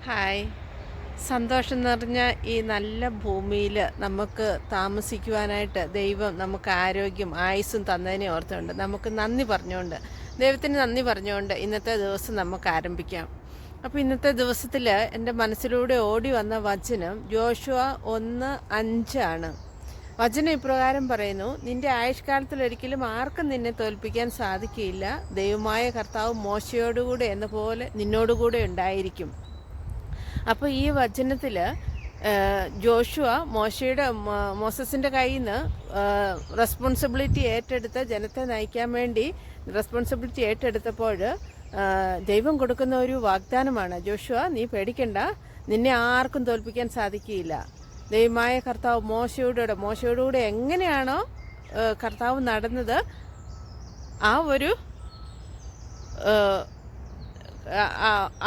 Hi. സന്തോഷം നിറഞ്ഞ ഈ നല്ല ഭൂമിയിൽ നമുക്ക് താമസിക്കുവാനായിട്ട് ദൈവം നമുക്ക് ആരോഗ്യം ആയുസ്സും തന്നതിനെ ഓർത്തുകൊണ്ട് നമുക്ക് നന്ദി പറഞ്ഞുകൊണ്ട് ദൈവത്തിന് നന്ദി പറഞ്ഞുകൊണ്ട് ഇന്നത്തെ ദിവസം നമുക്ക് ആരംഭിക്കാം. അപ്പോൾ ഇന്നത്തെ ദിവസത്തിൽ എൻ്റെ മനസ്സിലൂടെ ഓടി വന്ന വചനം യോശുവ 1:5 ആണ്. വചനം ഇപ്രകാരം പറയുന്നു: നിന്റെ ആയുഷ്കാലത്തിൽ ഒരിക്കലും ആർക്കും നിന്നെ തോൽപ്പിക്കാൻ സാധിക്കുകയില്ല. ദൈവമായ കർത്താവ് മോശയോടുകൂടെ എന്ന പോലെ നിന്നോടുകൂടെ ഉണ്ടായിരിക്കും. അപ്പോൾ ഈ വചനത്തിൽ ജോഷുവ മോസസിൻ്റെ കയ്യിൽ നിന്ന് റെസ്പോൺസിബിലിറ്റി ഏറ്റെടുത്ത് ജനത്തെ നയിക്കാൻ വേണ്ടി റെസ്പോൺസിബിലിറ്റി ഏറ്റെടുത്തപ്പോൾ ദൈവം കൊടുക്കുന്ന ഒരു വാഗ്ദാനമാണ്: ജോഷുവ, നീ പേടിക്കണ്ട, നിന്നെ ആർക്കും തോൽപ്പിക്കാൻ സാധിക്കുകയില്ല. ദൈവമായ കർത്താവ് മോശയോടുകൂടെ എങ്ങനെയാണോ കർത്താവ് നടന്നത്, ആ ഒരു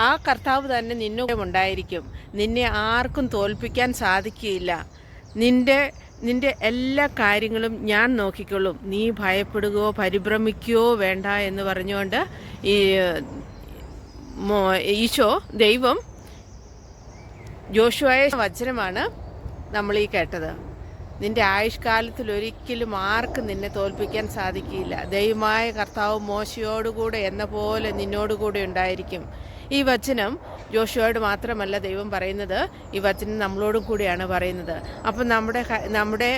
ആ കർത്താവ് തന്നെ നിന്നോടെ ഉണ്ടായിരിക്കും. നിന്നെ ആർക്കും തോൽപ്പിക്കാൻ സാധിക്കുകയില്ല. നിന്റെ എല്ലാ കാര്യങ്ങളും ഞാൻ നോക്കിക്കൊള്ളും. നീ ഭയപ്പെടുകയോ പരിഭ്രമിക്കുകയോ വേണ്ട എന്ന് പറഞ്ഞുകൊണ്ട് ദൈവം ജോഷുവയെ വചനമാണ് നമ്മൾ ഈ കേട്ടത്. നിന്റെ ആയുഷ്കാലത്തിൽ ഒരിക്കലും ആർക്കും നിന്നെ തോൽപ്പിക്കാൻ സാധിക്കില്ല. ദൈവമായ കർത്താവ് മോശയോടുകൂടെ എന്ന പോലെ നിന്നോടുകൂടെ ഉണ്ടായിരിക്കും. ഈ വചനം ജോഷുവയോട് മാത്രമല്ല ദൈവം പറയുന്നത്, ഈ വചനം നമ്മളോടും കൂടിയാണ് പറയുന്നത്. അപ്പം നമ്മുടെ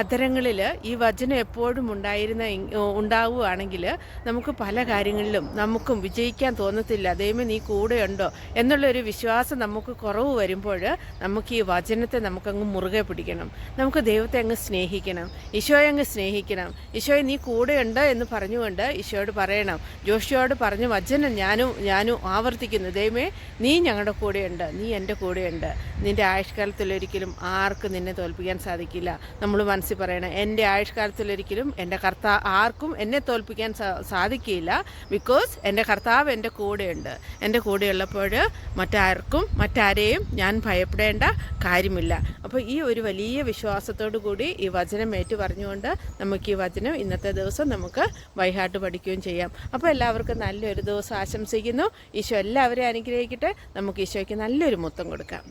അധരങ്ങളിൽ ഈ വചനം എപ്പോഴും ഉണ്ടാവുകയാണെങ്കിൽ നമുക്ക് പല കാര്യങ്ങളിലും നമുക്കും വിജയിക്കാൻ തോന്നത്തില്ല. ദൈവമേ, നീ കൂടെയുണ്ടോ എന്നുള്ളൊരു വിശ്വാസം നമുക്ക് കുറവ് വരുമ്പോൾ നമുക്ക് ഈ വചനത്തെ നമുക്കങ്ങ് മുറുകെ പിടിക്കണം. നമുക്ക് ദൈവത്തെ അങ്ങ് സ്നേഹിക്കണം, ഈശോയെ അങ്ങ് സ്നേഹിക്കണം. ഈശോയെ, നീ കൂടെയുണ്ട് എന്ന് പറഞ്ഞുകൊണ്ട് ഈശോയോട് പറയണം. ജോഷുവയോട് പറഞ്ഞ വചനം ഞാനും ആവർത്തിക്കുന്നു: ദൈവമേ, നീ ഞങ്ങളുടെ കൂടെയുണ്ട്, നീ എൻ്റെ കൂടെയുണ്ട്. നിൻ്റെ ആയുഷ്കാലത്തിലൊരിക്കലും ആർക്കും നിന്നെ തോൽപ്പിക്കാൻ സാധിക്കില്ല. നമ്മൾ മനസ്സിൽ പറയണം: എൻ്റെ ആയുഷ്കാലത്തിലൊരിക്കലും ആർക്കും എന്നെ തോൽപ്പിക്കാൻ സാധിക്കില്ല. ബിക്കോസ് എൻ്റെ കർത്താവ് എൻ്റെ കൂടെയുണ്ട്. എൻ്റെ കൂടെയുള്ളപ്പോൾ മറ്റാരെയും ഞാൻ ഭയപ്പെടേണ്ട കാര്യമില്ല. അപ്പോൾ ഈ ഒരു വലിയ വിശ്വാസത്തോടു കൂടി ഈ വചനം ഏറ്റു പറഞ്ഞുകൊണ്ട് നമുക്ക് ഈ വചനം ഇന്നത്തെ ദിവസം നമുക്ക് ബൈഹാർട്ട് പഠിക്കുകയും ചെയ്യാം. അപ്പോൾ എല്ലാവർക്കും നല്ലൊരു ദിവസം ആശംസിക്കുന്നു. ഈശോ എല്ലാവരെയും അനുഗ്രഹിക്കട്ടെ. നമുക്ക് ഈശോയ്ക്ക് നല്ലൊരു മുത്തം കൊടുക്കാം.